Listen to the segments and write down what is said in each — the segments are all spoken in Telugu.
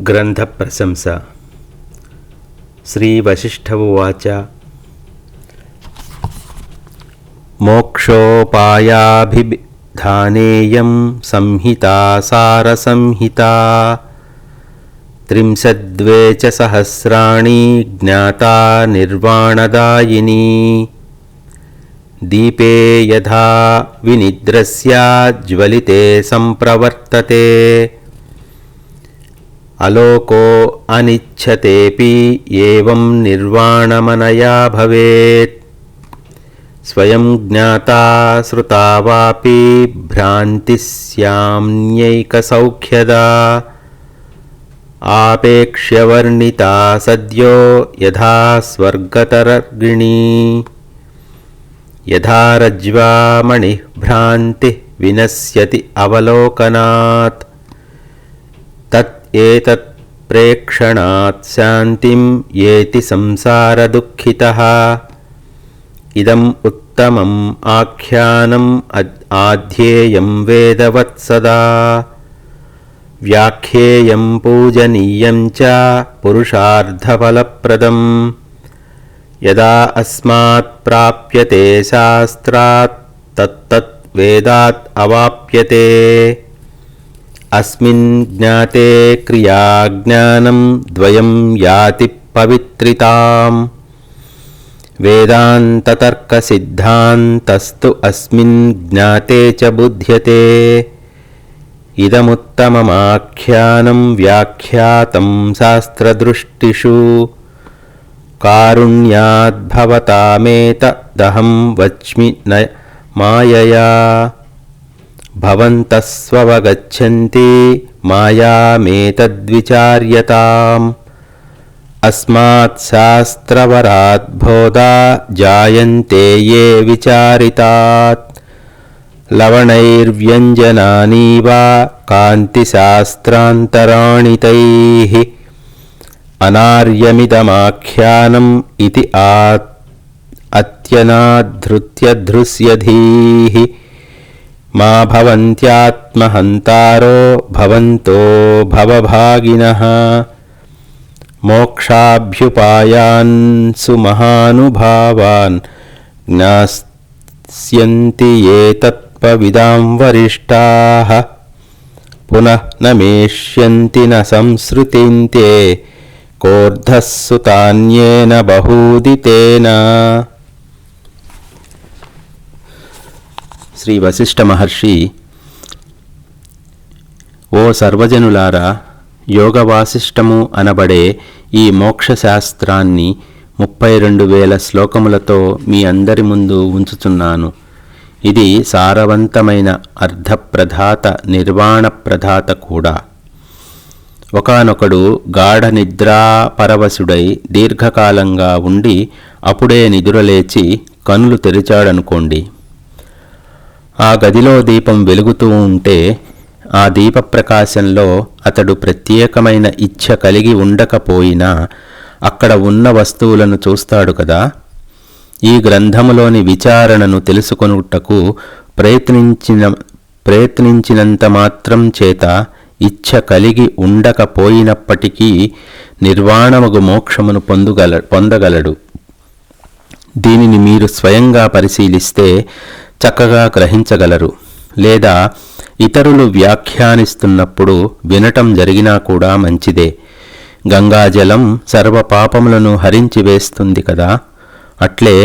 గ్రంథ ప్రశంస. శ్రీ వశిష్ఠ ఉవాచ. మోక్షోపాయాభిధానేయం సంహితా సారసంహితా త్రింశద్వే చ సహస్రాణి జ్ఞాతా నిర్వాణదాయినీ దీపే యథా వినిద్రస్యాజ్వలితే సంప్రవర్తతే అలోకో అనిచ్ఛతేపి ఏవం నిర్వాణమనయా భవేత్ స్వయం జ్ఞాతా శ్రుతా వాపి భ్రాంతి స్యామ్యైకసౌఖ్యదా ఆపేక్ష్య వర్ణితా సద్యో యథా స్వర్గతరర్గిణీ యథా రజ్వామణిః భ్రాంతిః వినశ్యతి అవలోకనాత్ తత్ ఏతత్ ప్రేక్షణాత్ శాంతిం ఏతి సంసారదుఃఖితః ఇదం ఉత్తమం ఆఖ్యానం ఆధ్యేయం వేదవత్సదా వ్యాఖ్యేయం పూజనీయం చ పురుషార్థఫలప్రదం యదా అస్మాత్ ప్రాప్యతే శాస్త్రాత్ తత్తత్ వేదాత్ అవాప్యతే అస్మిన్ జ్ఞాతే క్రియాజ్ఞానం ద్వయం యాతి పవిత్రితాం వేదాంతతర్కసిద్ధాంతస్తు అస్మిన్ జ్ఞాతే చ బుధ్యతే ఇదముత్తమమాఖ్యానం వ్యాఖ్యాతం శాస్త్రదృష్టిషు కారుణ్యాద్భవతామేతదహం వచ్మి మాయయా భవంతస్వవగచ్చంతి మాయామేతద్విచార్యతాం అస్మాత్ శాస్త్రవరాత్ బోధా జాయంతే యే విచారితాత్ లవణైర్వ్యంజనానీవ కాంతిశాస్త్రాంతరాణి తైః అనార్యమిదమాఖ్యానం ఇతి అత్యనాధృత్యధృస్యధీః మా భవంత్యాత్మహంతారో భవంతో భవభాగినః మోక్షాభ్యుపాయాన్ సుమహానుభావాన్ జ్ఞాస్యంతి యే తత్పవిదాం వరిష్టాః పునః న మేష్యంతి న సంసృతింతే కోర్ధస్సుతాన్యేన బహూదితేన. శ్రీ వశిష్ఠ మహర్షి: ఓ సర్వజనులారా, యోగవాసిష్టము అనబడే ఈ మోక్షశాస్త్రాన్ని 32,000 శ్లోకములతో మీ అందరి ముందు ఉంచుచున్నాను. ఇది సారవంతమైన అర్ధప్రధాత నిర్వాణప్రధాత కూడా. ఒకానొకడు గాఢ నిద్రాపరవశుడై దీర్ఘకాలంగా ఉండి అప్పుడే నిదురలేచి కనులు తెరిచాడనుకోండి. ఆ గదిలో దీపం వెలుగుతూ ఉంటే ఆ దీపప్రకాశంలో అతడు ప్రత్యేకమైన ఇచ్ఛ కలిగి ఉండకపోయినా అక్కడ ఉన్న వస్తువులను చూస్తాడు కదా. ఈ గ్రంథములోని విచారణను తెలుసుకొనుటకు ప్రయత్నించినంత మాత్రం చేత ఇచ్ఛ కలిగి ఉండకపోయినప్పటికీ నిర్వాణమగు మోక్షమును పొందగలడు. దీనిని మీరు స్వయంగా పరిశీలిస్తే చక్కగా గ్రహించగలరు. లేదా ఇతరులు వ్యాఖ్యానిస్తున్నప్పుడు వినటం జరిగినా కూడా మంచిదే. గంగాజలం సర్వపాపములను హరించి వేస్తుంది కదా. అట్లే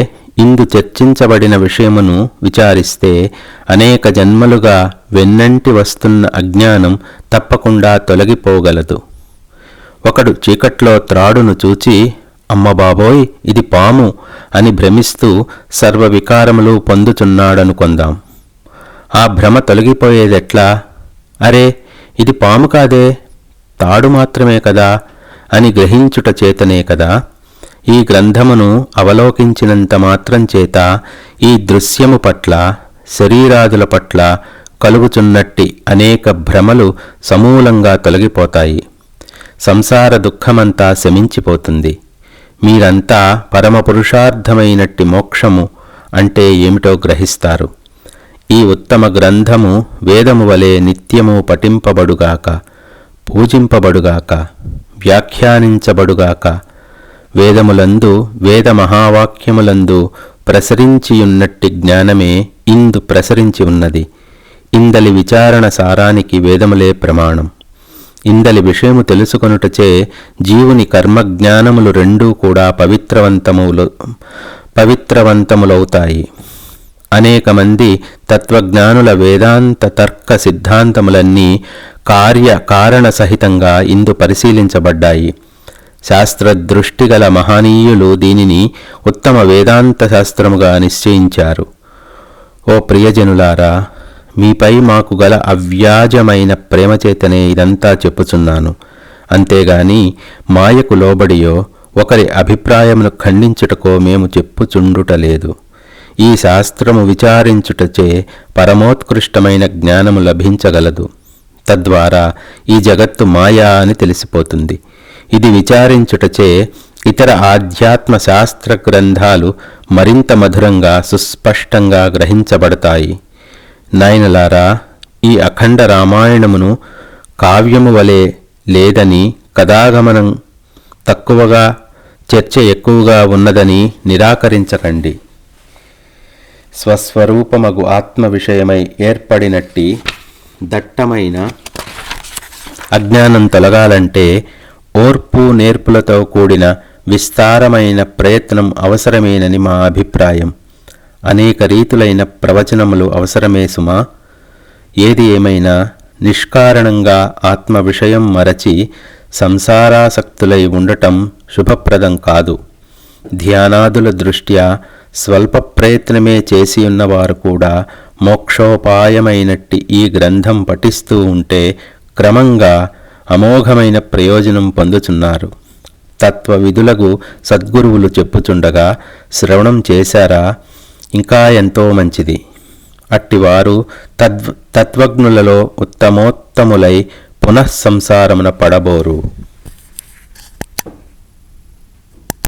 ఇందు చర్చించబడిన విషయమును విచారిస్తే అనేక జన్మలుగా వెన్నంటి వస్తున్న అజ్ఞానం తప్పకుండా తొలగిపోగలదు. ఒకడు చీకట్లో త్రాడును చూచి అమ్మబాబోయ్ ఇది పాము అని భ్రమిస్తూ సర్వవికారములు పొందుచున్నాడనుకొందాం. ఆ భ్రమ తొలగిపోయేదెట్లా? అరే ఇది పాము కాదే, తాడు మాత్రమే కదా అని గ్రహించుట చేతనే కదా. ఈ గ్రంథమును అవలోకించినంత మాత్రం చేత ఈ దృశ్యము పట్ల, శరీరాదుల పట్ల కలుగుచున్నట్టి అనేక భ్రమలు సమూలంగా తొలగిపోతాయి. సంసార దుఃఖమంతా శమించిపోతుంది. మీరంతా పరమపురుషార్థమైనట్టి మోక్షము అంటే ఏమిటో గ్రహిస్తారు. ఈ ఉత్తమ గ్రంథము వేదము వలె నిత్యము పఠింపబడుగాక. పూజింపబడుగాక, వ్యాఖ్యానించబడుగాక. వేదములందు వేద మహావాక్యములందు ప్రసరించియున్నట్టి జ్ఞానమే ఇందు ప్రసరించి ఉన్నది. ఇందలి విచారణ సారానికి వేదములే ప్రమాణం. ఇందలి విషయము తెలుసుకొనుటచే జీవుని కర్మజ్ఞానములు రెండూ కూడా పవిత్రవంతములవుతాయి. అనేక మంది తత్వజ్ఞానుల వేదాంత తర్క సిద్ధాంతములన్నీ కారణ సహితంగా ఇందు పరిశీలించబడ్డాయి. శాస్త్రదృష్టిగల మహనీయులు దీనిని ఉత్తమ వేదాంత శాస్త్రముగా నిశ్చయించారు. ఓ ప్రియజనులారా, మీపై మాకు గల అవ్యాజమైన ప్రేమచేతనే ఇదంతా చెప్పుచున్నాను. అంతేగాని మాయకు లోబడియో ఒకరి అభిప్రాయమును ఖండించుటకో మేము చెప్పుచుండుటలేదు. ఈ శాస్త్రము విచారించుటచే పరమోత్కృష్టమైన జ్ఞానము లభించగలదు. తద్వారా ఈ జగత్తు మాయా అని తెలిసిపోతుంది. ఇది విచారించుటచే ఇతర ఆధ్యాత్మ శాస్త్ర గ్రంథాలు మరింత మధురంగా సుస్పష్టంగా గ్రహించబడతాయి. నాయనలారా, ఈ అఖండ రామాయణమును కావ్యము వలె లేదని, కథాగమనం తక్కువగా చర్చ ఎక్కువగా ఉన్నదని నిరాకరించకండి. స్వస్వరూపమగు ఆత్మ విషయమై ఏర్పడినట్టి దట్టమైన అజ్ఞానం తొలగాలంటే ఓర్పు నేర్పులతో కూడిన విస్తారమైన ప్రయత్నం అవసరమేనని మా అభిప్రాయం. అనేక రీతులైన ప్రవచనములు అవసరమే సుమా. ఏది ఏమైనా నిష్కారణంగా ఆత్మ విషయం మరచి సంసారాసక్తులై ఉండటం శుభప్రదం కాదు. ధ్యానాదుల దృష్ట్యా స్వల్ప ప్రయత్నమే చేసియున్నవారు కూడా మోక్షోపాయమైనట్టి ఈ గ్రంథం పఠిస్తూ ఉంటే క్రమంగా అమోఘమైన ప్రయోజనం పొందుచున్నారు. తత్వవిధులకు సద్గురువులు చెప్పుచుండగా శ్రవణం చేశారా? ఇంకా ఎంతో మంచిది. అట్టివారు తత్వజ్ఞులలో ఉత్తమోత్తములై పునఃసంసారమున పడబోరు.